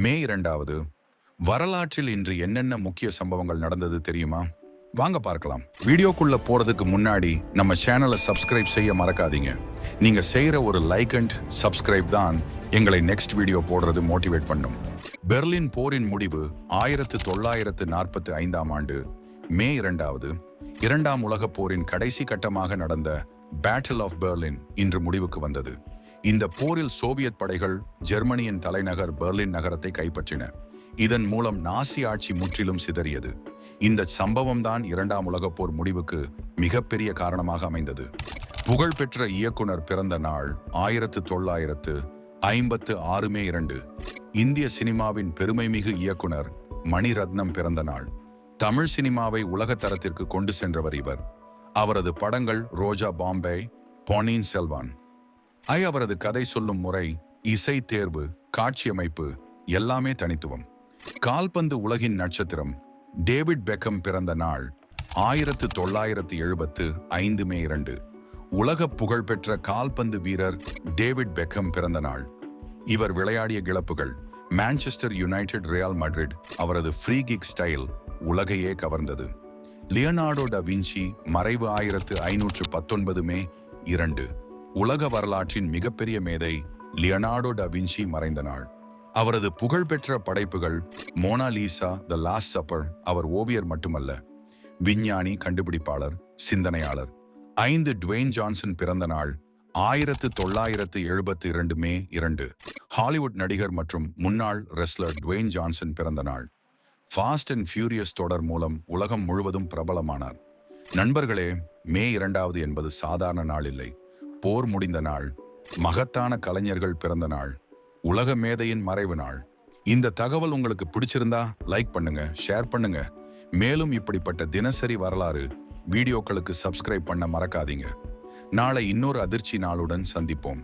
மே 2. வரலாற்றில் இன்று என்னென்ன முக்கிய சம்பவங்கள் நடந்தது தெரியுமா? வாங்க பார்க்கலாம். வீடியோக்குள்ள போறதுக்கு முன்னாடி நம்ம சேனலை சப்ஸ்கிரைப் செய்ய மறக்காதீங்க. நீங்க செய்யற ஒரு லைக் அண்ட் சப்ஸ்கிரைப் தான் எங்களை நெக்ஸ்ட் வீடியோ போடுறது மோட்டிவேட் பண்ணும். பெர்லின் போரின் முடிவு 1945 மே 2. இரண்டாம் உலகப் போரின் கடைசி கட்டமாக நடந்த பேட்டில் ஆஃப் பெர்லின் இன்று முடிவுக்கு வந்தது. இந்த போரில் சோவியத் படைகள் ஜெர்மனியின் தலைநகர் பெர்லின் நகரத்தை கைப்பற்றின. இதன் மூலம் நாசி ஆட்சி முற்றிலும் சிதறியது. இந்த சம்பவம் தான் இரண்டாம் உலகப் போர் முடிவுக்கு மிகப்பெரிய காரணமாக அமைந்தது. புகழ்பெற்ற இயக்குனர் பிறந்த நாள் 1956 மே 2. இந்திய சினிமாவின் பெருமைமிகு இயக்குனர் மணிரத்னம் பிறந்த நாள். தமிழ் சினிமாவை உலக தரத்திற்கு கொண்டு சென்றவர் இவர். அவரது படங்கள் ரோஜா பாம்பே, பொன்னியின் செல்வன். அவரது கதை சொல்லும் முறை, இசை தேர்வு, காட்சியமைப்பு எல்லாமே தனித்துவம். கால்பந்து உலகின் நட்சத்திரம் டேவிட் பெக்கம் பிறந்த நாள் 1975 மே 2. உலக புகழ்பெற்ற கால்பந்து வீரர் டேவிட் பெக்கம் பிறந்த நாள். இவர் விளையாடிய கிளப்புகள் மான்செஸ்டர் யுனைடெட், ரியல் மட்ரிட். அவரது ஃப்ரீ கிக் ஸ்டைல் உலகையே கவர்ந்தது. லியோனார்டோ டா வின்சி மறைவு 1519 மே 2. உலக வரலாற்றின் மிகப்பெரிய மேதை லியோனார்டோ டா வின்சி மறைந்த நாள். அவரது புகழ்பெற்ற படைப்புகள் மோனாலிசா, த லாஸ்ட் சப்பர். அவர் ஓவியர் மட்டுமல்ல, விஞ்ஞானி, கண்டுபிடிப்பாளர், சிந்தனையாளர். 5 டுவேன் ஜான்சன் பிறந்த நாள் 1972 மே 2. ஹாலிவுட் நடிகர் மற்றும் முன்னாள் ரெஸ்லர் டுவேன் ஜான்சன் பிறந்த நாள். ஃபாஸ்ட் அண்ட் ஃபியூரியஸ் தொடர் மூலம் உலகம் முழுவதும் பிரபலமானார். நண்பர்களே, மே 2 என்பது சாதாரண நாள் இல்லை. போர் முடிந்த நாள், மகத்தான கலைஞர்கள் பிறந்த நாள், உலக மேதையின் மறைவு நாள். இந்த தகவல் உங்களுக்கு பிடிச்சிருந்தா லைக் பண்ணுங்க, ஷேர் பண்ணுங்க. மேலும் இப்படிப்பட்ட தினசரி வரலாறு வீடியோக்களுக்கு சப்ஸ்கிரைப் பண்ண மறக்காதீங்க. நாளை இன்னொரு அதிர்ச்சி நாளுடன் சந்திப்போம்.